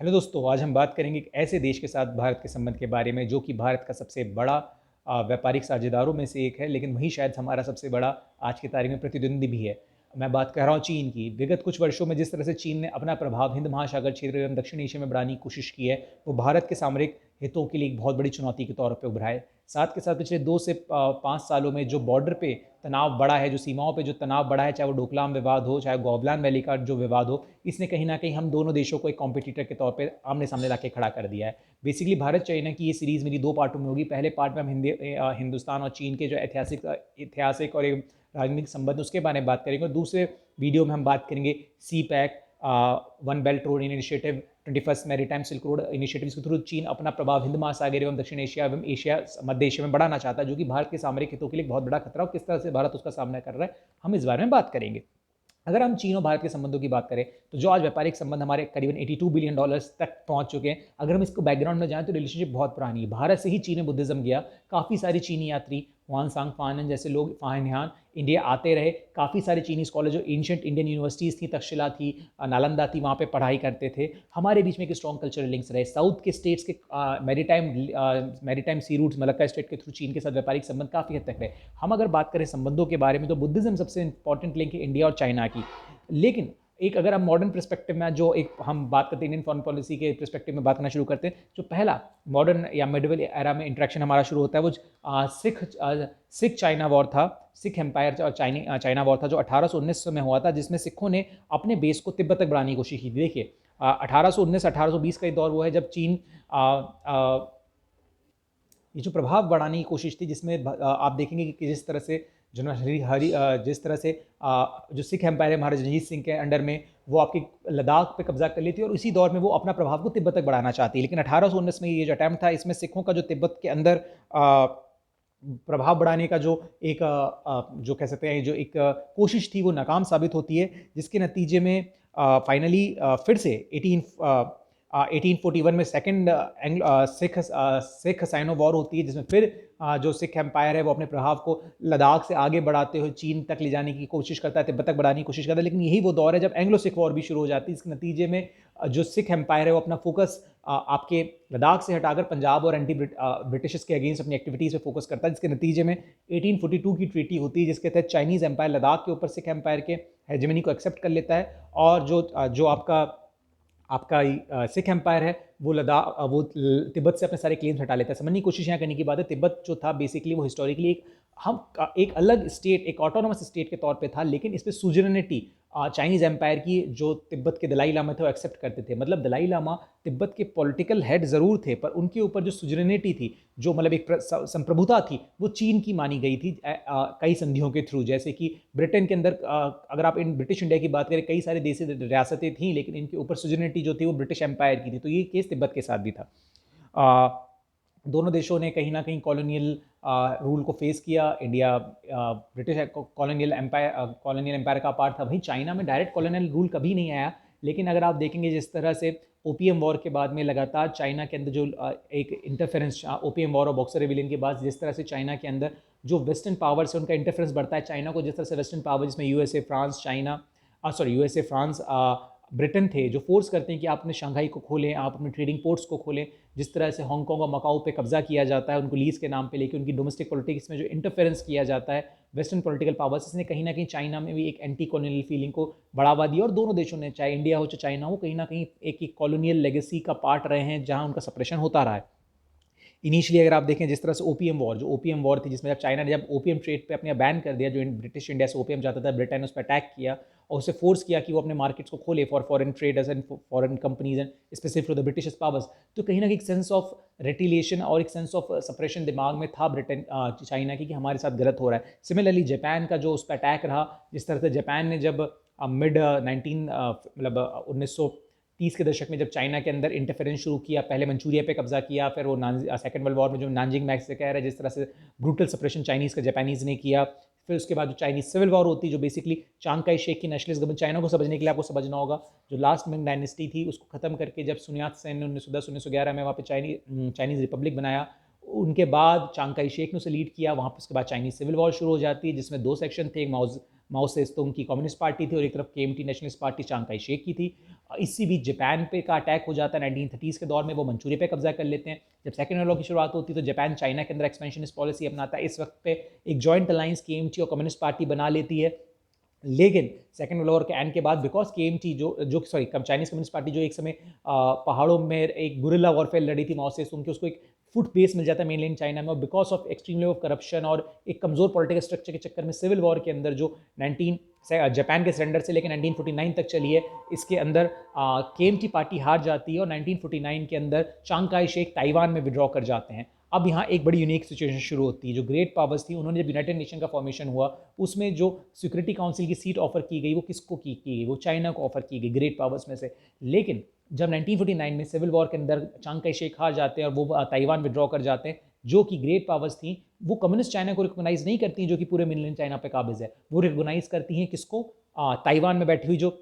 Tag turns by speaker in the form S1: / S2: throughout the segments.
S1: Hello दोस्तों, आज हम बात करेंगे एक ऐसे देश के साथ भारत के संबंध के बारे में जो कि भारत का सबसे बड़ा व्यापारिक साझेदारों में से एक है, लेकिन वही शायद हमारा सबसे बड़ा आज की तारीख में प्रतिद्वंदी भी है। मैं बात कर रहा हूँ चीन की। विगत कुछ वर्षों में जिस तरह से चीन ने अपना प्रभाव हिंद महासागर क्षेत्र एवं दक्षिण एशिया में बढ़ाने की कोशिश की है, वो भारत के सामरिक हितों के लिए एक बहुत बड़ी चुनौती के तौर पर उभरा है। साथ के साथ पिछले 2 से 5 सालों में जो बॉर्डर पे तनाव बढ़ा है, जो सीमाओं पे जो तनाव बढ़ा है, चाहे वो डोकलाम विवाद हो, चाहे गोवलान वैली का जो विवाद हो, इसने कहीं ना कहीं हम दोनों देशों को एक कॉम्पिटिटर के तौर पे आमने सामने ला के खड़ा कर दिया है। बेसिकली भारत चाइना की ये सीरीज़ मेरी 2 पार्टों में होगी। पहले पार्ट में हम हिंदुस्तान और चीन के जो ऐतिहासिक और एक राजनीतिक संबंध उसके बारे में बात करेंगे, और दूसरे वीडियो में हम बात करेंगे CPEC, one belt road initiative, 21st maritime silk road initiative के थ्रू चीन अपना प्रभाव हिंद महासागर एवं दक्षिण एशिया एवं एशिया मध्य एशिया में बढ़ाना चाहता है, जो कि भारत के सामरिक हितों के लिए बहुत बड़ा खतरा, और किस तरह से भारत उसका सामना कर रहा है, हम इस बारे में बात करेंगे। अगर हम चीन और भारत के संबंधों की बात करें, तो जो आज व्यापारिक संबंध हमारे करीबन $82 बिलियन तक पहुंच चुके हैं। अगर हम इसको बैकग्राउंड में जाएं तो रिलेशनशिप बहुत पुरानी है। भारत से ही चीन में बुद्धिज्म गया। काफ़ी सारे चीनी यात्री, हुआनसांग फानन जैसे लोग, फाहिनहान, इंडिया आते रहे। काफ़ी सारे चीनी स्कॉलर जो एंशिएंट इंडियन यूनिवर्सिटीज़ थी, तक्षशिला थी, नालंदा थी, वहाँ पे पढ़ाई करते थे। हमारे बीच में एक स्ट्रॉन्ग कल्चरल लिंक्स रहे। साउथ के स्टेट्स के maritime sea routes, Malacca state के थ्रू चीन के साथ व्यापारिक संबंध काफ़ी हद तक रहे। हम अगर बात करें संबंधों के बारे में, तो बुद्धिज्म सबसे इंपॉर्टेंट लिंक है इंडिया और चाइना की। लेकिन एक अगर हम मॉडर्न पर्सपेक्टिव में, जो एक हम बात करते हैं इंडियन फॉरेन पॉलिसी के पर्सपेक्टिव में बात करना शुरू करते हैं, जो पहला मॉडर्न या मिडवल एरा में इंटरेक्शन हमारा शुरू होता है, वो सिख चाइना वॉर था। सिख एम्पायर और चाइना वॉर था, जो 1819 में हुआ था, जिसमें सिखों ने अपने बेस को तिब्बत तक बढ़ाने की कोशिश की थी। देखिए, 1819-1820 का दौर वो है जब चीन ये जो प्रभाव बढ़ाने की कोशिश थी, जिसमें आप देखेंगे कि जिस तरह से जिस तरह से जो सिख एम्पायर है महाराजा रंजीत सिंह के अंडर में, वो आपकी लद्दाख पे कब्जा कर लेती है, और इसी दौर में वो अपना प्रभाव को तिब्बत तक बढ़ाना चाहती है। लेकिन 1819 में ये जो अटैम्प्ट था, इसमें सिखों का जो तिब्बत के अंदर प्रभाव बढ़ाने का जो एक जो कह सकते हैं, जो एक कोशिश थी, वो नाकाम साबित होती है, जिसके नतीजे में फाइनली फिर से 1841 में सेकेंड सिख साइनो वॉर होती है, जिसमें फिर जो सिख एम्पायर है वो अपने प्रभाव को लद्दाख से आगे बढ़ाते हुए चीन तक ले जाने की कोशिश करता है, तिब्बत तक बढ़ाने की कोशिश करता है। लेकिन यही वो दौर है जब एंग्लो सिख वॉर भी शुरू हो जाती है। इसके नतीजे में जो सिख एम्पायर है वो अपना फोकस आपके लद्दाख से हटाकर पंजाब और एंटी ब्रिटिश के अगेंस्ट अपनी एक्टिविटीज़ पे फोकस करता है, जिसके नतीजे में 1842 की ट्रीटी होती है, जिसके तहत चाइनीज़ एम्पायर लद्दाख के ऊपर सिख एम्पायर के हेजेमनी को एक्सेप्ट कर लेता है, और जो आपका सिख एम्पायर है वो तिब्बत से अपने सारे क्लेम्स हटा लेता है। समझने की कोशिश यहाँ करने की बात है, तिब्बत जो था बेसिकली वो हिस्टोरिकली एक अलग स्टेट, एक ऑटोनोमस स्टेट के तौर पे था, लेकिन इस पर सुजरनिटी चाइनीज़ एम्पायर की जो तिब्बत के दलाई लामा थे वो एक्सेप्ट करते थे। मतलब दलाई लामा तिब्बत के पॉलिटिकल हेड ज़रूर थे, पर उनके ऊपर जो सुजरनिटी थी, जो मतलब एक संप्रभुता थी, वो चीन की मानी गई थी कई संधियों के थ्रू। जैसे कि ब्रिटेन के अंदर अगर आप इन ब्रिटिश इंडिया की बात करें, कई सारे देशी रियासतें थीं, लेकिन इनके ऊपर सुजरनिटी जो थी वो ब्रिटिश एम्पायर की थी। तो ये केस तिब्बत के साथ भी था। दोनों देशों ने कहीं ना कहीं कॉलोनियल रूल को फेस किया। इंडिया ब्रिटिश कॉलोनियल एम्पायर का पार्ट था, वहीं चाइना में डायरेक्ट कॉलोनियल रूल कभी नहीं आया। लेकिन अगर आप देखेंगे जिस तरह से ओपीएम वॉर के बाद में लगातार चाइना के अंदर जो एक इंटरफेरेंस, ओपीएम वॉर और बॉक्सर रिविलियन के बाद जिस तरह से चाइना के अंदर जो वेस्टर्न पावर से उनका इंटरफेरेंस बढ़ता है, चाइना को जिस तरह से वेस्टर्न पावर, जिसमें यूएसए फ्रांस ब्रिटेन थे, जो फोर्स करते हैं कि आप अपने शंघाई को खोलें, आप अपने ट्रेडिंग पोर्ट्स को खोलें। जिस तरह से हांगकांग और मकाऊ पे कब्जा किया जाता है, उनको लीज के नाम पे लेके उनकी डोमेस्टिक पॉलिटिक्स में जो इंटरफेरेंस किया जाता है वेस्टर्न पॉलिटिकल पावर्स, इसने कहीं ना कहीं चाइना में भी एक एंटी कॉलोनियल फीलिंग को बढ़ावा दिया। और दोनों देशों ने, चाहे इंडिया हो चाहे चाइना हो, कहीं ना कहीं एक कॉलोनियल लेगेसी का पार्ट रहे हैं, जहां उनका सप्रेशन होता रहा है। इनिशियली अगर आप देखें जिस तरह से ओपीएम वॉर थी, जिसमें जब चाइना ने जब ओपीएम ट्रेड पे अपने बैन कर दिया, जो ब्रिटिश इंडिया से ओपीएम जाता था, ब्रिटेन उस पर अटैक किया और उसे फोर्स किया कि वो अपने मार्केट्स को खोले for foreign traders and foreign companies and specific for the British powers. तो कहीं ना कहीं एक सेंस ऑफ रेटिलिएशन और एक सेंस ऑफ सप्रेशन दिमाग में था ब्रिटेन चाइना की, कि हमारे साथ गलत हो रहा है। सिमिलरली जापान का जो उस पर अटैक रहा, जिस तरह से जापान ने जब मिड 1930 के दशक में जब चाइना के अंदर इंटरफेरेंस शुरू किया, पहले मंचूरिया पे कब्जा किया, फिर वो सेकेंड वर्ल्ड वॉर में जो नानजिंग मैक्स से कह रहे हैं, जिस तरह से ब्रूटल सप्रेशन चाइनीज़ का जापानीज़ ने किया। फिर उसके बाद जो चाइनीज सिविल वॉर होती है, जो बेसिकली चांग काई शेक की नेशनलिस्ट गवर्नमेंट, चाइना को समझने के लिए आपको समझना होगा, जो लास्ट मिंग डायनेस्टी थी उसको खत्म करके जब सुन यात सेन ने 1910-1911 में वहाँ पे चाइनीज़ रिपब्लिक बनाया, उनके बाद चांग काई शेक ने उसे लीड किया। वहाँ पर उसके बाद चाइनीज सिविल वॉर शुरू हो जाती है, जिसमें 2 सेक्शन थे, एक माओ से तुंग की कम्युनिस्ट पार्टी थी और एक तरफ केएमटी नेशनलिस्ट पार्टी चांग काई शेक की थी। इसी बीच जापान पे का अटैक हो जाता है 1930s के दौर में, वो मंचूरिया पे कब्जा कर लेते हैं। जब सेकेंड वर्ल्ड वॉर की शुरुआत होती है तो जापान चाइना के अंदर एक्सपेंशनिस्ट पॉलिसी अपनाता है। इस वक्त पे एक जॉइंट अलायंस केएमटी और कम्युनिस्ट पार्टी बना लेती है। लेकिन सेकेंड वर्ल्ड वॉर के एंड के बाद बिकॉज केएमटी जो सॉरी चाइनीज कम्युनिस्ट पार्टी जो एक समय पहाड़ों में एक गुरिल्ला वॉरफेयर लड़ी थी माओ से तुंग की, उसको एक फुट बेस मिल जाता है मेनलैंड चाइना में, और because of extreme level of corruption और एक कमजोर पॉलिटिकल स्ट्रक्चर के चक्कर में सिविल वॉर के अंदर जो 19 जापान के सरेंडर से लेकर 1949 तक चली है, इसके अंदर केएमटी पार्टी हार जाती है और 1949 के अंदर चांग काई शेक ताइवान में विड्रॉ कर जाते हैं। अब यहाँ एक बड़ी यूनिक सिचुएशन शुरू होती है। जो ग्रेट पावर्स थी उन्होंने जब यूनाइटेड नेशन का फॉर्मेशन हुआ उसमें जो सिक्योरिटी काउंसिल की सीट ऑफर की गई वो किसको की गई, वो चाइना को ऑफर की गई ग्रेट पावर्स में से। लेकिन जब 1949 में सिविल वॉर के अंदर चांग काई शेक हार जाते हैं और वो ताइवान विड्रॉ कर जाते हैं, जो कि ग्रेट पावर्स थी वो कम्युनिस्ट चाइना को रिकॉग्नाइज नहीं करती, जो कि पूरे मेनलैंड चाइना पे काबिज है। वो रिकॉग्नाइज करती हैं किसको, ताइवान में बैठी हुई जो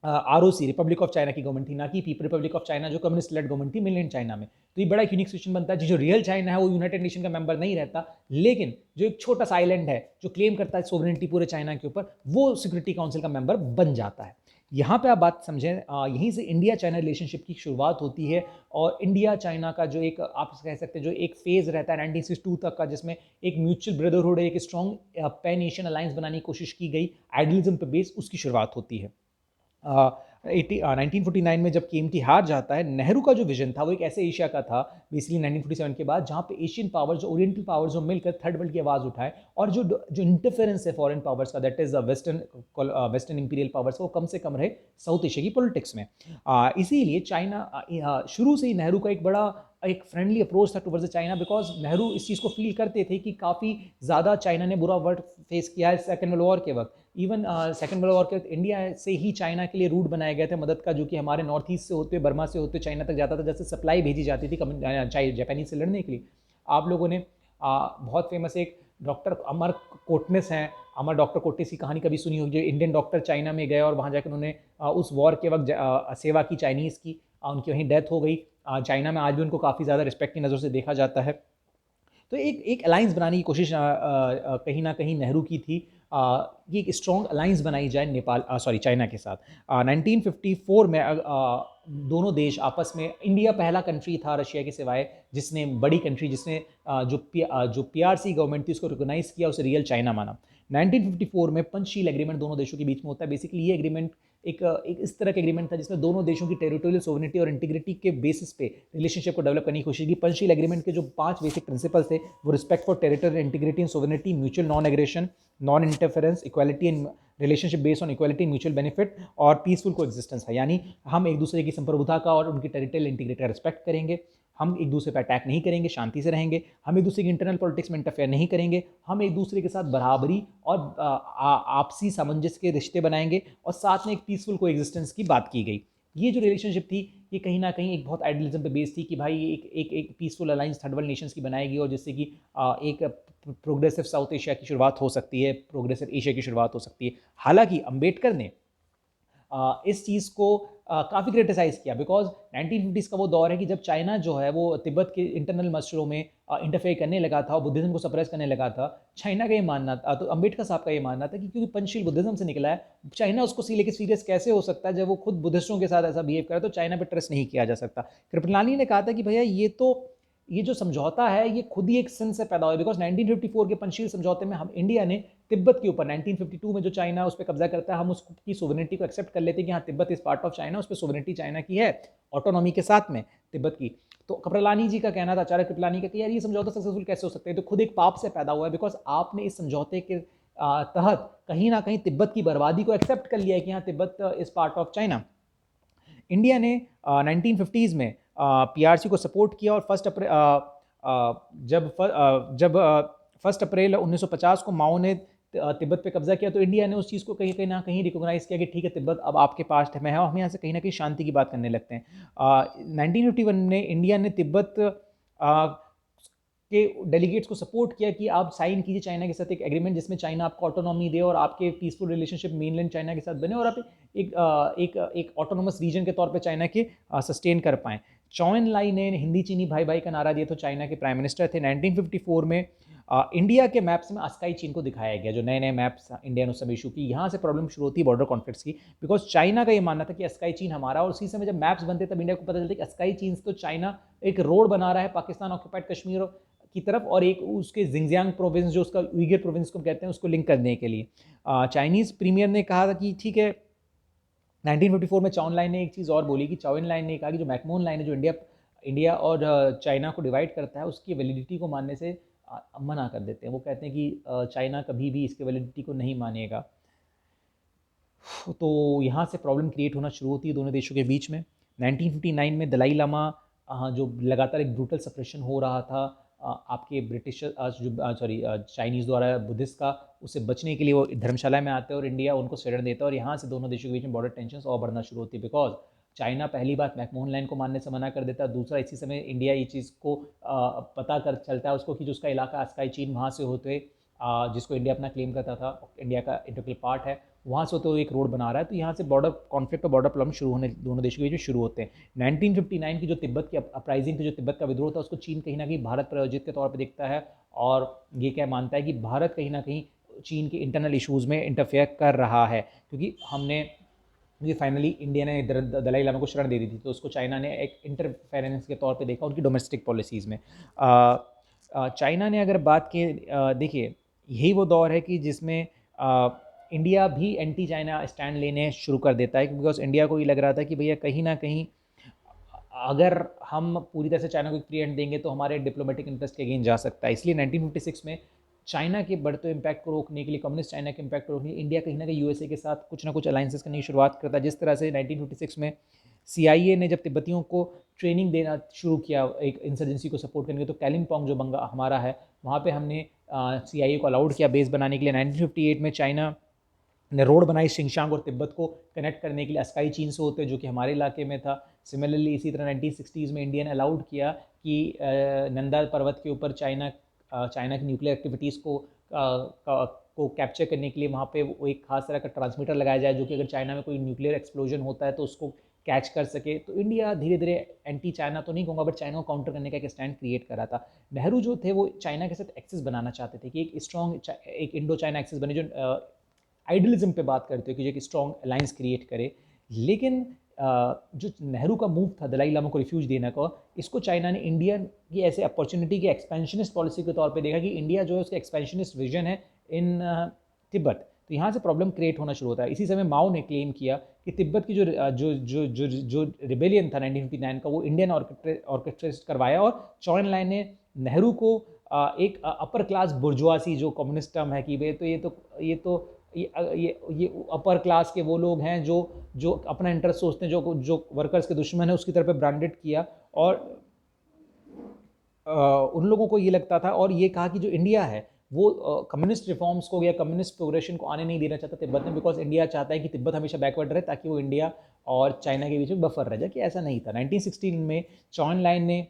S1: आरओसी रिपब्लिक ऑफ चाइना की गवर्नमेंट थी, ना कि पीपल रिपब्लिक ऑफ चाइना जो कम्युनिस्ट लेड गवर्नमेंट थी मेनलैंड चाइना में। तो ये बड़ा एक यूनिक सिचुएशन बनता है। जो रियल चाइना है वो यूनाइटेड नेशन का मेंबर नहीं रहता, लेकिन जो एक छोटा सा आइलैंड है जो क्लेम करता है सोवरेनिटी पूरे चाइना के ऊपर, वो सिक्योरिटी काउंसिल का मेंबर बन जाता है। यहाँ पे आप बात समझें, यहीं से इंडिया चाइना रिलेशनशिप की शुरुआत होती है। और इंडिया चाइना का जो एक आप कह सकते हैं जो एक फेज रहता है 1962 तक का, जिसमें एक म्यूचुअल ब्रदरहुड, एक स्ट्रॉन्ग पैन एशियन अलायंस बनाने की कोशिश की गई आइडियलिज्म पे बेस, उसकी शुरुआत होती है। 1949 में जब केएमटी हार जाता है, नेहरू का जो विजन था वो एक ऐसे एशिया का था बेसिकली 1947 के बाद, जहाँ पे एशियन पावर्स जो ओरिएंटल पावर्स जो मिलकर थर्ड वर्ल्ड की आवाज़ उठाए, और जो इंटरफेरेंस है फॉरेन पावर्स का, that is western imperial powers, वो कम से कम रहे साउथ एशिया की पॉलिटिक्स में। इसीलिए चाइना शुरू से ही नेहरू का एक फ्रेंडली अप्रोच था टुवर्ड्स चाइना, बिकॉज नेहरू इस चीज़ को फील करते थे कि काफ़ी ज़्यादा चाइना ने बुरा वर्ड फेस किया है सेकेंड वर्ल्ड वॉर के वक्त। इवन सेकेंड वर्ल्ड वॉर के वक्त इंडिया से ही चाइना के लिए रूट बनाए गए थे मदद का, जो कि हमारे नॉर्थ ईस्ट से होते बर्मा से होते चाइना तक जाता था, जैसे सप्लाई भेजी जाती थी जापानीज से लड़ने के लिए। आप लोगों ने बहुत फेमस एक डॉक्टर अमर कोटनिस हैं, अमर डॉक्टर कोटनिस की कहानी कभी सुनी होगी, जो इंडियन डॉक्टर चाइना में गए और वहाँ जाकर उन्होंने उस वॉर के वक्त सेवा की चाइनीज़ की, उनकी वहीं डेथ हो गई। चाइना में आज भी उनको काफ़ी ज़्यादा रिस्पेक्ट की नज़र से देखा जाता है। तो एक अलायंस बनाने की कोशिश कहीं ना कहीं नेहरू की थी, ये एक स्ट्रॉन्ग अलायंस बनाई जाए चाइना के साथ। 1954 में दोनों देश आपस में, इंडिया पहला कंट्री था रशिया के सिवाय जिसने, बड़ी कंट्री जिसने जो पीआरसी गवर्नमेंट थी उसको रिकॉग्नाइज किया, उसे रियल चाइना माना। 1954 में पंचशील एग्रीमेंट दोनों देशों के बीच में होता है। बेसिकली ये एग्रीमेंट एक इस तरह का एग्रीमेंट था जिसमें दोनों देशों की टेरिटोरियल सोवरेनिटी और इंटीग्रिटी के बेसिस पे रिलेशनशिप को डेवलप करने की कोशिश की। पंचशील एग्रीमेंट के जो 5 बेसिक प्रिंसिपल्स थे वो respect for territorial integrity and sovereignty, mutual non aggression, non interference, equality and relationship based on equality, mutual benefit और पीसफुल को एग्जिस्टेंस है। यानी हम एक दूसरे की संप्रभुता का और उनकी टेरिटोरियल इंटीग्रिटी का रिस्पेक्ट करेंगे, हम एक दूसरे पर अटैक नहीं करेंगे, शांति से रहेंगे, हम एक दूसरे की इंटरनल पॉलिटिक्स में इंटरफेयर नहीं करेंगे, हम एक दूसरे के साथ बराबरी और आपसी सामंजस्य के रिश्ते बनाएंगे, और साथ में एक पीसफुल को एग्जिस्टेंस की बात की गई। ये जो रिलेशनशिप थी ये कहीं ना कहीं एक बहुत आइडियलिज्म पे बेस्ड थी कि भाई एक peaceful alliance third world Nations की बनाएगी, और जिससे कि एक प्रोग्रेसिव साउथ एशिया की शुरुआत हो सकती है, प्रोग्रेसिव एशिया की शुरुआत हो सकती है। हालांकि अंबेडकर ने इस चीज़ को काफ़ी क्रिटिसाइज़ किया, बिकॉज 1950s का वो दौर है कि जब चाइना जो है वो तिब्बत के इंटरनल मसलों में इंटरफेयर करने लगा था और बुद्धिज़्म को सप्रेस करने लगा था। चाइना का ये मानना था, तो अंबेडकर साहब का ये मानना था कि क्योंकि पंचशील बुद्धिज़्म से निकला है, चाइना उसको लेकर सीरियस कैसे हो सकता है जब वो खुद बुद्धिस्टों के साथ ऐसा बिहेव करे, तो चाइना पर ट्रस्ट नहीं किया जा सकता। कृपलानी ने कहा था कि भैया ये जो समझौता है ये खुद ही एक सिन से पैदा हुआ, बिकॉज 1954 के पंचशील समझौते में हम इंडिया ने तिब्बत के ऊपर 1952 में जो चाइना उस पर कब्जा करता है, हम उसकी सोवरेनिटी को एक्सेप्ट कर लेते हैं कि हाँ Tibet is part of China, उस पर सोवरेनिटी चाइना की है, ऑटोनॉमी के साथ में तिब्बत की। तो कृपलानी जी का कहना था, आचार्य कृपलानी का, कि यार ये समझौता सक्सेसफुल कैसे हो सकता है, तो खुद एक पाप से पैदा हुआ है, बिकॉज आपने इस समझौते के तहत कहीं ना कहीं तिब्बत की बर्बादी को एक्सेप्ट कर लिया है कि हाँ Tibet is part of China. India ने 1950s में पीआरसी को सपोर्ट किया, और जब 1 अप्रैल 1950 को माओ ने तिब्बत पे कब्जा किया, तो इंडिया ने उस चीज़ को कहीं ना कहीं रिकॉग्नाइज किया कि ठीक है तिब्बत अब आपके पास में है, और हम यहाँ से कहीं ना कहीं शांति की बात करने लगते हैं। 1951 में इंडिया ने तिब्बत के डेलीगेट्स को सपोर्ट किया कि आप साइन कीजिए चाइना के साथ एक एग्रीमेंट जिसमें चाइना आपको ऑटोनॉमी दे और आपके पीसफुल रिलेशनशिप मेनलैंड चाइना के साथ बने, और आप एक ऑटोनोमस रीजन के तौर पे चाइना के सस्टेन कर पाएँ। चौ एन लाई ने हिंदी चीनी भाई भाई का नारा दिया, तो चाइना के प्राइम मिनिस्टर थे। 1954 में इंडिया के मैप्स में अस्काई चीन को दिखाया गया, जो नए नए मैप्स इंडिया ने उस समय इशू की, यहाँ से प्रॉब्लम शुरू होती है बॉर्डर कॉन्फ्लिक्ट्स की, बिकॉज चाइना का ये मानना था कि अस्काई चीन हमारा, और उसी समय जब मैप्स बनते तब इंडिया को पता चलता है कि अस्काई चीन तो चाइना एक रोड बना रहा है पाकिस्तान ऑक्यूपाइड कश्मीर की तरफ, और एक उसके जिंगजियांग प्रोविंस, जो उसका उइगर प्रोविंस को कहते हैं, उसको लिंक करने के लिए। चाइनीज़ प्रीमियर ने कहा था कि ठीक है, 1954 में चाउन लाइन ने एक चीज़ और बोली कि चाउन लाइन ने कहा कि जो मैकमोहन लाइन है, जो इंडिया और चाइना को डिवाइड करता है, उसकी वैलिडिटी को मानने से मना कर देते हैं। वो कहते हैं कि चाइना कभी भी इसके वैलिडिटी को नहीं मानेगा। तो यहाँ से प्रॉब्लम क्रिएट होना शुरू होती है दोनों देशों के बीच में। 1959 में दलाई लामा, जो लगातार एक ब्रूटल सप्रेशन हो रहा था आपके ब्रिटिश चाइनीज़ द्वारा बुद्धिस्ट का, उससे बचने के लिए वो धर्मशाला में आते हैं और इंडिया उनको शरण देता है, और यहाँ से दोनों देशों के बीच में बॉर्डर टेंशन और बढ़ना शुरू होती है, बिकॉज चाइना पहली बात मैकमोहन लाइन को मानने से मना कर देता है, दूसरा इसी समय इंडिया ये चीज़ को पता कर चलता है उसको कि जो उसका इलाका अस्काई चीन वहाँ से होते, जिसको इंडिया अपना क्लेम करता था, इंडिया का इंटीग्रल पार्ट है, वहाँ से तो एक रोड बना रहा है, तो यहाँ से बॉर्डर कॉन्फ्लिक्ट और बॉर्डर प्रॉब्लम शुरू होने दोनों देशों के बीच में शुरू होते हैं। 1959 की जो तिब्बत की अपराइजिंग थी, जो तिब्बत का विद्रोह था, उसको चीन कहीं ना कहीं भारत प्रायोजित के तौर पर देखता है, और ये क्या मानता है कि भारत कहीं ना कहीं चीन के इंटरनल इशूज़ में इंटरफेयर कर रहा है, क्योंकि ये फाइनली इंडिया ने दलाई लामा को शरण दे दी थी, तो उसको चाइना ने एक इंटरफेरेंस के तौर पे देखा उनकी डोमेस्टिक पॉलिसीज़ में। चाइना ने अगर बात की, देखिए यही वो दौर है कि जिसमें इंडिया भी एंटी चाइना स्टैंड लेने शुरू कर देता है, बिकॉज इंडिया को ये लग रहा था कि भैया कहीं ना कहीं अगर हम पूरी तरह से चाइना को फ्री हैंड देंगे तो हमारे डिप्लोमेटिक इंटरेस्ट के अगेंस्ट जा सकता है। इसलिए 1956 में चाइना के बढ़ते इम्पैक्ट को रोकने के लिए, कम्युनिस्ट चाइना के इम्पैक्ट को रोकने के लिए, इंडिया कहीं ना कहीं यूएसए के साथ कुछ ना कुछ अलाइंसेस करने की शुरुआत करता है। जिस तरह से 1956 में CIA ने जब तिब्बतियों को ट्रेनिंग देना शुरू किया एक इंसर्जेंसी को सपोर्ट करने के, तो कालिम्पोंग जो हमारा है, वहाँ पे हमने CIA को अलाउड किया बेस बनाने के लिए। 1958 में चाइना ने रोड बनाई शिंगशांग और तिब्बत को कनेक्ट करने के लिए अस्काई चीन से होते, जो कि हमारे इलाके में था। सिमिलरली इसी तरह 1960s में इंडिया ने अलाउड किया कि नंदा पर्वत के ऊपर चाइना की न्यूक्लियर एक्टिविटीज़ को कैप्चर करने के लिए वहाँ पे वो एक खास तरह का ट्रांसमीटर लगाया जाए, जो कि अगर चाइना में कोई न्यूक्लियर एक्सप्लोजन होता है तो उसको कैच कर सके। तो इंडिया धीरे धीरे एंटी चाइना तो नहीं कहूँगा, बट चाइना को काउंटर करने का एक स्टैंड क्रिएट करा था। नेहरू जो थे वो चाइना के साथ एक्सेस बनाना चाहते थे कि एक स्ट्रॉन्ग एक इंडो चाइना एक्सेस बने, जो आइडलिज्म पे बात करते हो कि जो एक स्ट्रॉन्ग अलायंस क्रिएट करे। लेकिन जो नेहरू का मूव था दलाई लामा को रिफ्यूज देने का, इसको चाइना ने इंडिया की ऐसे अपॉर्चुनिटी की एक्सपेंशनिस्ट पॉलिसी के तौर पे देखा कि इंडिया जो है उसका एक्सपेंशनिस्ट विजन है इन तिब्बत। तो यहाँ से प्रॉब्लम क्रिएट होना शुरू होता है। इसी समय माओ ने क्लेम किया कि तिब्बत की जो रिबेलियन था 1959 का, वो इंडियन ऑर्केस्ट्रेट करवाया, और चौन लाइन ने नेहरू को एक अपर क्लास बुर्जुआसी, जो कम्युनिस्ट टर्म है कि ये अपर क्लास के वो लोग हैं जो अपना इंटरेस्ट सोचते हैं, जो वर्कर्स के दुश्मन है, उसकी तरफ ब्रांडेड किया, और उन लोगों को ये लगता था, और ये कहा कि जो इंडिया है वो कम्युनिस्ट रिफॉर्म्स को या कम्युनिस्ट प्रोग्रेशन को आने नहीं देना चाहता तिब्बत में, बिकॉज इंडिया चाहता है कि तिब्बत हमेशा बैकवर्ड रहे, ताकि वो इंडिया और चाइना के बीच में बफर रह जाए, कि ऐसा नहीं था। 1916 में चौन लाइन ने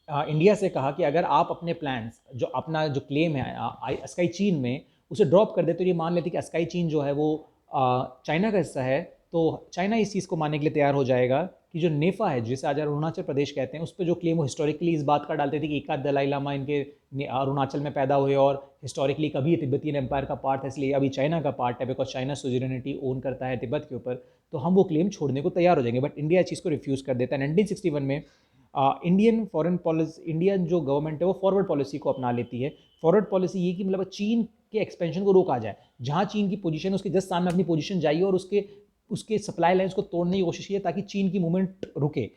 S1: इंडिया से कहा कि अगर आप अपने प्लान्स, जो अपना जो क्लेम है अस्काई चीन में, उसे ड्रॉप कर दे, तो ये मान लेते कि अस्काई चीन जो है वो चाइना का हिस्सा है, तो चाइना इस चीज़ को मानने के लिए तैयार हो जाएगा कि जो नेफा है, जिसे आज अरुणाचल प्रदेश कहते हैं, उस पर जो क्लेम, वो हिस्टोरिकली इस बात का डालते थे कि एक आध दलाई लामा इनके अरुणाचल में पैदा हुए, और हिस्टोरिकली कभी तिब्बतियन एम्पायर का पार्ट है, इसलिए अभी चाइना का पार्ट है, बिकॉज चाइना सोजरेनिटी ओन करता है तिब्बत के ऊपर, तो हम वो क्लेम छोड़ने को तैयार हो जाएंगे। बट इंडिया इस चीज़ को रिफ्यूज़ कर देता है। 1961 में इंडियन फॉरेन पॉलिसी, इंडियन जो गवर्नमेंट है वो फॉरवर्ड पॉलिसी को अपना लेती है। फॉरवर्ड पॉलिसी ये कि मतलब चीन के एक्सपेंशन को रोका जाए, जहाँ चीन की पोजीशन है उसके जस्ट सामने अपनी पोजीशन जाइए, और उसके सप्लाई लाइन्स को तोड़ने की कोशिश की, ताकि चीन की मूवमेंट रुके।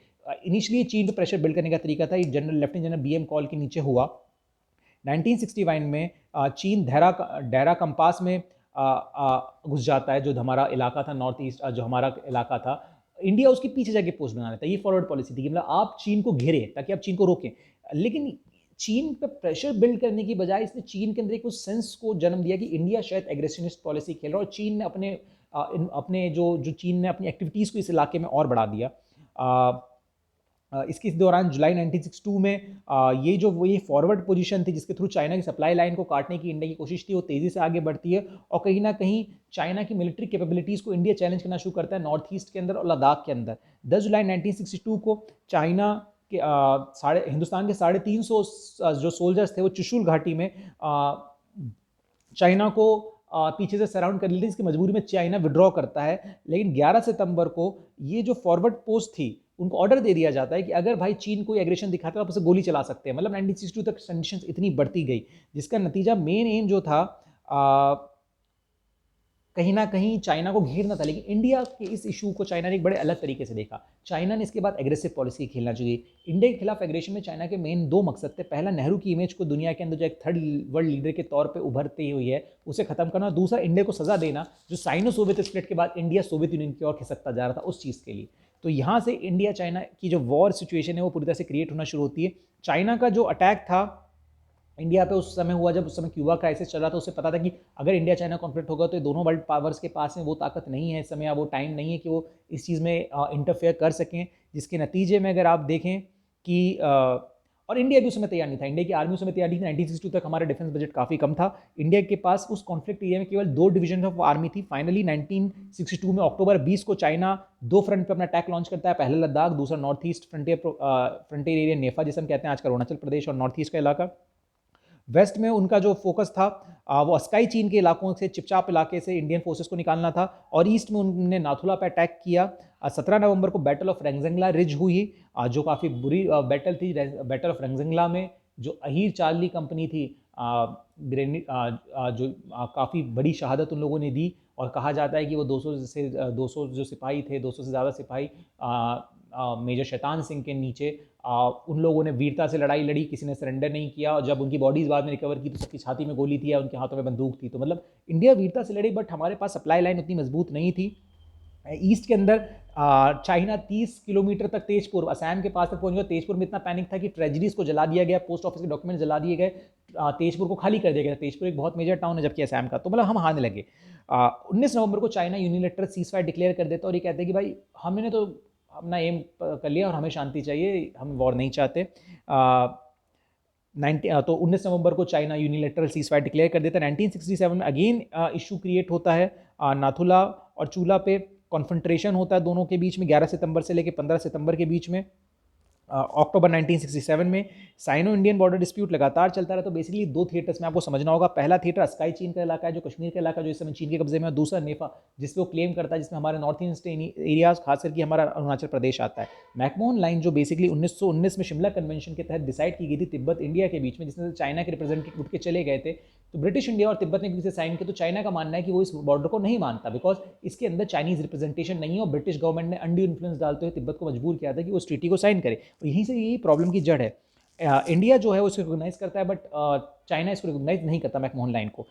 S1: इनिशियली चीन पर प्रेशर बिल्ड करने का तरीका था, लेफ्टिनेंट जनरल BM कॉल के नीचे हुआ। 1961 में चीन डेरा कंपास में घुस जाता है, जो हमारा इलाका था नॉर्थ ईस्ट, जो हमारा इलाका था, इंडिया उसके पीछे जाके पोस्ट बना लेता है। ये फॉरवर्ड पॉलिसी थी कि मतलब आप चीन को घेरे ताकि आप चीन को रोकें। लेकिन चीन पे प्रेशर बिल्ड करने की बजाय इसने चीन के अंदर एक उस सेंस को जन्म दिया कि इंडिया शायद एग्रेशनिस्ट पॉलिसी खेल रहा है, और चीन ने अपने जो चीन ने अपनी एक्टिविटीज़ को इस इलाके में और बढ़ा दिया। इसके दौरान जुलाई 1962 में ये फॉरवर्ड पोजीशन थी जिसके थ्रू चाइना की सप्लाई लाइन को काटने की इंडिया की कोशिश थी, वो तेज़ी से आगे बढ़ती है, और कहीं ना कहीं चाइना की मिलिट्री कैपेबिलिटीज़ को इंडिया चैलेंज करना शुरू करता है नॉर्थ ईस्ट के अंदर और लद्दाख के अंदर। 10 जुलाई 1962 को चाइना कि हिंदुस्तान के 350 जो सोल्जर्स थे वो चुशुल घाटी में चाइना को पीछे से सराउंड कर लेते, इसकी मजबूरी में चाइना विड्रॉ करता है। लेकिन 11 सितंबर को ये जो फॉरवर्ड पोस्ट थी उनको ऑर्डर दे दिया जाता है कि अगर भाई चीन कोई एग्रेशन दिखाता है तो आप उसे गोली चला सकते हैं। मतलब 1962 तक कंडीशंस इतनी बढ़ती गई, जिसका नतीजा मेन एम जो था कहीं ना कहीं चाइना को घेरना था। लेकिन इंडिया के इस इशू को चाइना ने एक बड़े अलग तरीके से देखा। चाइना ने इसके बाद एग्रेसिव पॉलिसी खेलना चाहिए। इंडिया के खिलाफ एग्रेशन में चाइना के मेन 2 मकसद थे। पहला, नेहरू की इमेज को दुनिया के अंदर जो एक थर्ड वर्ल्ड लीडर के तौर पे उभरती हुई है उसे खत्म करना। दूसरा, इंडिया को सजा देना, जो साइनो सोवियत स्प्लिट के बाद इंडिया सोवियत यूनियन की ओर खिसकता जा रहा था उस चीज़ के लिए। तो यहाँ से इंडिया चाइना की जो वॉर सिचुएशन है वो पूरी तरह से क्रिएट होना शुरू होती है। चाइना का जो अटैक था इंडिया पे उस समय हुआ, जब उस समय क्यूबा क्राइसिस चल रहा था, उसे पता था कि अगर इंडिया चाइना कॉन्फ्लिक्ट होगा तो ये दोनों वर्ल्ड पावर्स के पास में वो ताकत नहीं है इस समय, या वो टाइम नहीं है कि वो इस चीज़ में इंटरफेयर कर सकें। जिसके नतीजे में अगर आप देखें कि और इंडिया भी उस समय तैयार नहीं था, इंडिया की आर्मी उस समय तैयार नहीं थी। 1962 तक हमारा डिफेंस बजट काफ़ी कम था। इंडिया के पास उस कॉन्फ्लिक्ट एरिया में केवल 2 डिवीजन ऑफ आर्मी थी। फाइनली 1962 में अक्टूबर 20 को चाइना 2 फ्रंट पर अपना अटैक लॉन्च करता है। पहला लद्दाख, दूसरा नॉर्थ ईस्ट फ्रंटियर एरिया नेफा जिसे हम कहते हैं आजकल अरुणाचल प्रदेश, और नॉर्थ ईस्ट का इलाका। वेस्ट में उनका जो फोकस था वो अस्काई चीन के इलाकों से, चिपचाप इलाके से इंडियन फोर्सेस को निकालना था। और ईस्ट में उन्होंने नाथुला पर अटैक किया। 17 नवंबर को बैटल ऑफ रेंगजेंगला रिज हुई, जो काफ़ी बुरी बैटल थी। बैटल ऑफ रेंगजेंगला में जो अहीर चार्ली कंपनी थी, जो काफ़ी बड़ी शहादत उन लोगों ने दी। और कहा जाता है कि वो 200 जो सिपाही थे, 200 से ज़्यादा सिपाही मेजर शैतान सिंह के नीचे, उन लोगों ने वीरता से लड़ाई लड़ी, किसी ने सरेंडर नहीं किया। और जब उनकी बॉडीज़ बाद में रिकवर की तो सबकी छाती में गोली थी या उनके हाथों में बंदूक थी। तो मतलब इंडिया वीरता से लड़ी, बट हमारे पास सप्लाई लाइन उतनी मजबूत नहीं थी। ईस्ट के अंदर चाइना 30 किलोमीटर तक तेजपुर, असम के पास तक पहुंच गया। तेजपुर में इतना पैनिक था कि ट्रेजरीज को जला दिया गया, पोस्ट ऑफिस के डॉक्यूमेंट जला दिए गए, तेजपुर को खाली कर दिया गया। तेजपुर एक बहुत मेजर टाउन है जबकि असम का। तो मतलब हम हारने लगे। 19 नवंबर को चाइना यूनिलैटरल सीजफायर डिक्लेयर कर देता और ये कहते हैं कि भाई हमने तो अपना एम कर लिया और हमें शांति चाहिए, हम वॉर नहीं चाहते। तो 19 नवंबर को चाइना यूनिलैटरल सीजफायर डिक्लेयर कर देता है। 1967 में अगेन इशू क्रिएट होता है, नाथुला और चूला पे कॉन्फ्रंट्रेशन होता है दोनों के बीच में 11 सितंबर से लेकर 15 सितंबर के बीच में। अक्टूबर 1967 में साइनो इंडियन बॉर्डर डिस्प्यूट लगातार चलता रहा। तो बेसिकली 2 थिएटर्स में आपको समझना होगा। पहला थिएटर अस्काई चीन का इलाका है, जो कश्मीर का इलाका जो इस समय चीन के कब्जे में है। दूसरा नेफा, जिसपे वो क्लेम करता है, जिसमें हमारे नॉर्थ ईस्ट एरियाज खास करके हमारा अरुणाचल प्रदेश आता है। मैकमोहन लाइन जो बेसिकली 1919 में शिमला कन्वेंशन के तहत डिसाइड की गई थी तिब्बत इंडिया के बीच में, जिसमें चाइना के रिप्रेजेंटेटिव उठ के चले गए थे। तो ब्रिटिश इंडिया और तिब्बत ने किसी से साइन किया। तो चाइना का मानना है कि वो इस बॉर्डर को नहीं मानता बिकॉज इसके अंदर चाइनीज रिप्रेजेंटेशन नहीं है, और ब्रिटिश गवर्नमेंट ने अंडी इन्फ्लुएंस डालते हुए तिब्बत को मजबूर किया था कि वो इस ट्रीटी को साइन करे। और यहीं से यही प्रॉब्लम की जड़ है। इंडिया जो है उसको रिकोगनाइज करता है, बट चाइना इसको रिकोगनाइज नहीं करता मैकमोहन लाइन को।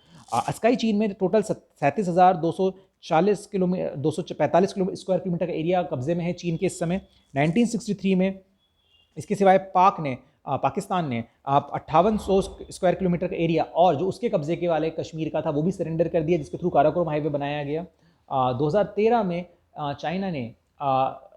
S1: अस्काई चीन में टोटल 37,240 किलोमीटर 245 स्क्वायर किलोमीटर का एरिया कब्जे में है चीन के इस समय। 1963 में इसके सिवाय पाकिस्तान ने 5800 स्क्वायर किलोमीटर का एरिया और जो उसके कब्जे के वाले कश्मीर का था वो भी सरेंडर कर दिया, जिसके थ्रू काराकोरम हाईवे बनाया गया। 2013 में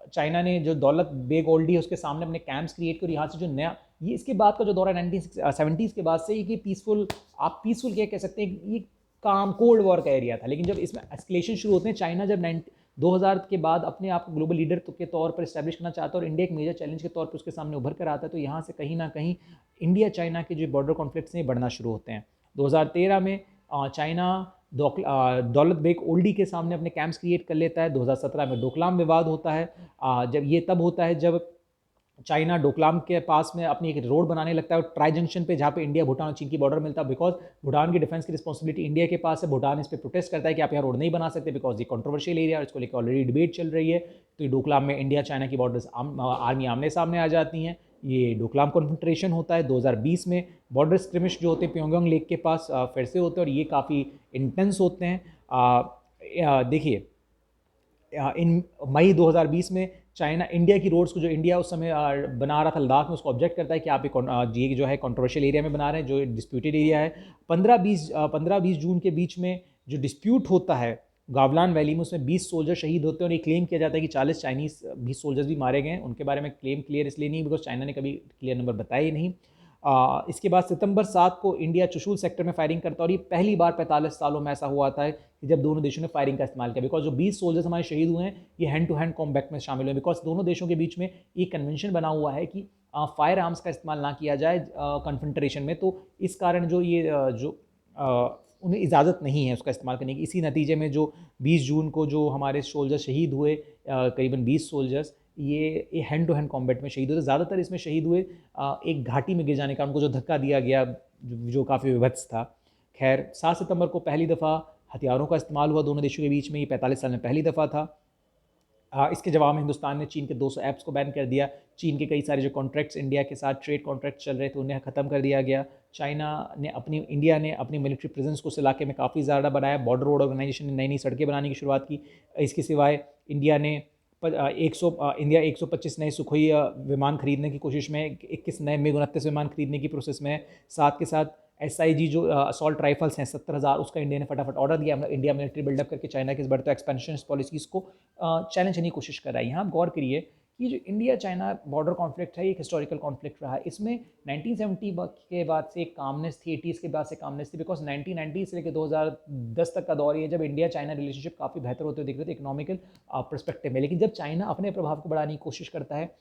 S1: चाइना ने जो दौलत बेग ओल्डी है उसके सामने अपने कैंप्स क्रिएट कर, यहाँ से जो नया ये इसके बाद का जो दौर है 1970s के बाद से ये पीसफुल, आप पीसफुल क्या कह सकते हैं, ये काम कोल्ड वॉर का एरिया था। लेकिन जब इसमें एस्केलेशन शुरू होते हैं, चाइना जब 2000 के बाद अपने आप को ग्लोबल लीडर के तौर पर इस्टेब्लिश करना चाहता है और इंडिया एक मेजर चैलेंज के तौर पर उसके सामने उभर कर आता है, तो यहाँ से कहीं ना कहीं इंडिया चाइना के जो बॉर्डर कॉन्फ्लिक्ट्स हैं बढ़ना शुरू होते हैं। 2013 में चाइना दौलत बेग ओल्डी के सामने अपने कैंप्स क्रिएट कर लेता है। 2017 में डोकलाम विवाद होता है। जब ये तब होता है जब चाइना डोकलाम के पास में अपनी एक रोड बनाने लगता है ट्राई जंक्शन पे, जहाँ पे इंडिया, भूटान और चीन की बॉर्डर मिलता है। बिकॉज भूटान की डिफेंस की रिस्पॉन्सिबिलिटी इंडिया के पास है। भूटान इस पर प्रोटेस्ट करता है कि आप यहाँ रोड नहीं बना सकते बिकॉज ये कंट्रोवर्शियल एरिया है, इसको लेकर ऑलरेडी डिबेट चल रही है। तो डोकलाम में इंडिया चाइना की बॉर्डर्स आर्मी आमने सामने आ जाती हैं। ये डोकलाम कॉन्फ्रंट्रेशन होता है। 2020 में बॉर्डर स्क्रिमिश जो होते हैं प्योंगयांग लेक के पास फिर से होते हैं, और ये काफ़ी इंटेंस होते हैं। देखिए इन मई 2020 में चाइना इंडिया की रोड्स को, जो इंडिया उस समय बना रहा था लद्दाख में, उसको ऑब्जेक्ट करता है कि आप ये जो है कंट्रोवर्शियल एरिया में बना रहे हैं, जो डिस्प्यूटेड एरिया है। 15-20 जून के बीच में जो डिस्प्यूट होता है गावलान वैली में, उसमें 20 सोल्जर शहीद होते हैं, और ये क्लेम किया जाता है कि 40 चाइनीज 20 सोल्जर्स भी मारे गए हैं। उनके बारे में क्लेम क्लियर इसलिए नहीं बिकॉज चाइना ने कभी क्लियर नंबर बताया ही नहीं। इसके बाद सितंबर 7 को इंडिया चुशूल सेक्टर में फायरिंग करता है, और ये पहली बार 45 सालों में ऐसा हुआ था कि जब दोनों देशों ने फायरिंग का इस्तेमाल किया। बिकॉज जो 20 सोल्जर्स हमारे शहीद हुए हैं ये हैंड टू हैंड कॉम्बैट में शामिल हुए, बिकॉज दोनों देशों के बीच में एक कन्वेंशन बना हुआ है कि फायर आर्म्स का इस्तेमाल ना किया जाए कन्फ्रंट्रेशन में। तो इस कारण जो ये उन्हें इजाज़त नहीं है उसका इस्तेमाल करने की। इसी नतीजे में जो 20 जून को जो हमारे सोल्जर शहीद हुए, करीबन 20 सोल्जर्स, ये हैंड टू हैंड कॉम्बैट में शहीद हुए। तो ज़्यादातर इसमें शहीद हुए एक घाटी में गिर जाने का, उनको जो धक्का दिया गया जो काफ़ी विभत्स था। खैर 7 सितंबर को पहली दफ़ा हथियारों का इस्तेमाल हुआ दोनों देशों के बीच में, ये 45 साल में पहली दफ़ा था। इसके जवाब में हिंदुस्तान ने चीन के 200 ऐप्स को बैन कर दिया। चीन के कई सारे जो कॉन्ट्रैक्ट्स इंडिया के साथ ट्रेड कॉन्ट्रैक्ट्स चल रहे थे उन्हें ख़त्म कर दिया गया। इंडिया ने अपनी मिलिट्री प्रेजेंस को उस इलाके में काफ़ी ज़्यादा बढ़ाया। बॉर्डर रोड ऑर्गेनाइजेशन ने नई नई सड़कें बनाने की शुरुआत की। इसके सिवाय इंडिया ने 125 नए सुखोई विमान खरीदने की कोशिश में, 21 नए मिग 29 विमान खरीदने की प्रोसेस में है। साथ के साथ SIG जो असॉल्ट राइफल्स हैं 70,000, उसका इंडिया ने फटाफट ऑर्डर दिया। इंडिया मिलिट्री बिल्डअप करके चाइना के इस बढ़ते एक्सपेंशन पॉलिसीज़ को चैलेंज करने की कोशिश कर रहा है। यहाँ आप गौर करिए कि जो इंडिया चाइना बॉर्डर कॉन्फ्लिक्ट है, एक हिस्टोरिकल कॉन्फ्लिक्ट रहा है। इसमें 1970 के बाद से एक कामनेस थी, 80s के बाद से कामनेस थी, बिकॉज 1990 से लेकर 2010 तक का दौर है जब इंडिया चाइना रिलेशनशिप काफ़ी बेहतर होते हुए दिख रहे थे इकोनॉमिकल पर्सपेक्टिव में। लेकिन जब चाइना अपने प्रभाव को बढ़ाने की कोशिश करता है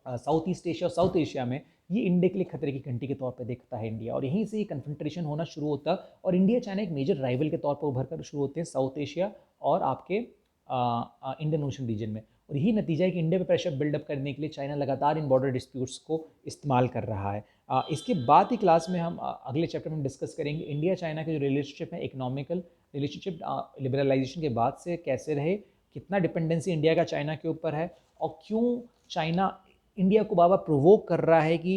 S1: साउथ ईस्ट एशिया और साउथ एशिया में, ये इंडिया के लिए खतरे की घंटी के तौर पर देखता है इंडिया, और यहीं से ये कन्फ्रंट्रेशन होना शुरू होता है। और इंडिया चाइना एक मेजर राइवल के तौर पर उभर कर शुरू होते हैं साउथ एशिया और आपके इंडियन ओशन रीजन में। और यही नतीजा है कि इंडिया पे प्रेशर बिल्डअप करने के लिए चाइना लगातार इन बॉर्डर डिस्प्यूट्स को इस्तेमाल कर रहा है। इसके बाद की क्लास में हम अगले चैप्टर में डिस्कस करेंगे इंडिया चाइना के जो रिलेशनशिप है, इकोनॉमिकल रिलेशनशिप लिबरलाइजेशन के बाद से कैसे रहे, कितना डिपेंडेंसी इंडिया का चाइना के ऊपर है, और क्यों चाइना इंडिया को बार बार प्रोवोक कर रहा है कि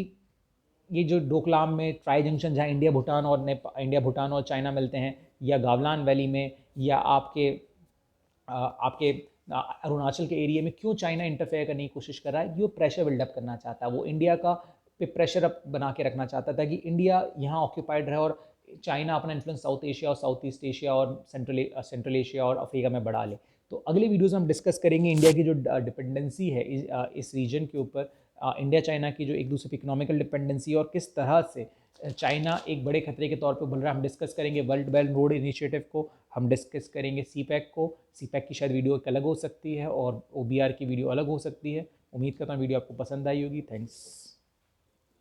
S1: ये जो डोकलाम में ट्राई जंक्शन जहाँ इंडिया भूटान और चाइना मिलते हैं, या गावलान वैली में, या आपके अरुणाचल के एरिया में, क्यों चाइना इंटरफेयर करने की कोशिश कर रहा है? वो प्रेशर बिल्डअप करना चाहता है, वो इंडिया का पे प्रेशर अप बना के रखना चाहता था कि इंडिया यहाँ ऑक्यूपाइड रहे और चाइना अपना इन्फ्लुएंस साउथ एशिया और साउथ ईस्ट एशिया और सेंट्रल एशिया और अफ्रीका में बढ़ा ले। तो अगले वीडियोज़ में हम डिस्कस करेंगे इंडिया की जो डिपेंडेंसी है इस रीजन के ऊपर, इंडिया चाइना की जो एक दूसरे पर इकोनॉमिकल डिपेंडेंसी, और किस तरह से चाइना एक बड़े खतरे के तौर पे उभर रहा है। हम डिस्कस करेंगे वर्ल्ड बेल्ट रोड इनिशिएटिव को, हम डिस्कस करेंगे सीपैक को। सीपैक की शायद वीडियो एक अलग हो सकती है और OBR की वीडियो अलग हो सकती है। उम्मीद करता हूँ वीडियो आपको पसंद आई होगी। थैंक्स।